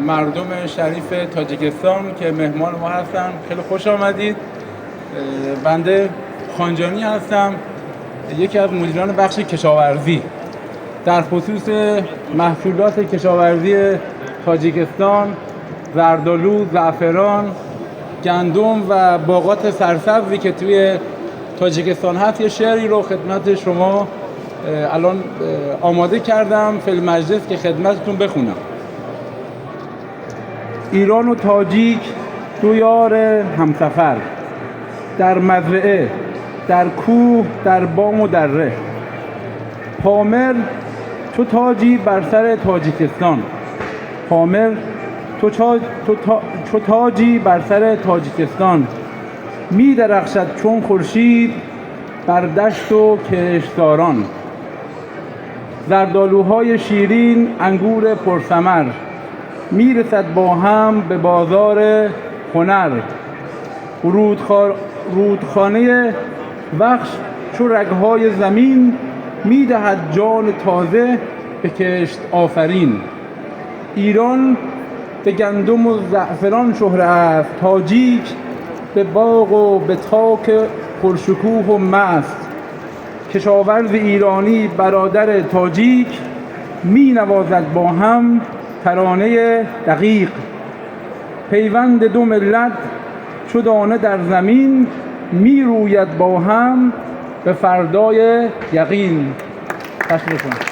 مردم شریف تاجیکستان که مهمان ما هستن، خیلی خوش آمدید. بنده خانجانی هستم، یکی از مدیران بخش کشاورزی. در خصوص محصولات کشاورزی تاجیکستان، زردآلو، زعفران، گندم و باغات سرسبزی که توی تاجیکستان هست، یه شعری رو خدمت شما الان آماده کردم فی المجلس که خدمتتون بخونم. ایران و تاجیک دو یار همسفر، در مزرعه، در کوه، در بام و دره. پامر تو تاجی بر سر تاجیکستان، پامر تو تاجی بر سر تاجیکستان. می درخشد چون خورشید بر دشت و کشتزاران. زردآلوهای شیرین، انگور پرثمر، می رسد با هم به بازار هنر. رودخانه بخش چو رگهای زمین، می دهد جان تازه به کشت آفرین. ایران به گندم و زعفران شهره است، تاجیک به باغ و به تاک پرشکوه و مست. کشاورز ایرانی برادر تاجیک، می نوازد با هم ترانه دقیق. پیوند دو ملت چو دانه در زمین، می روید با هم به فردای یقین. تشکر می‌کنم.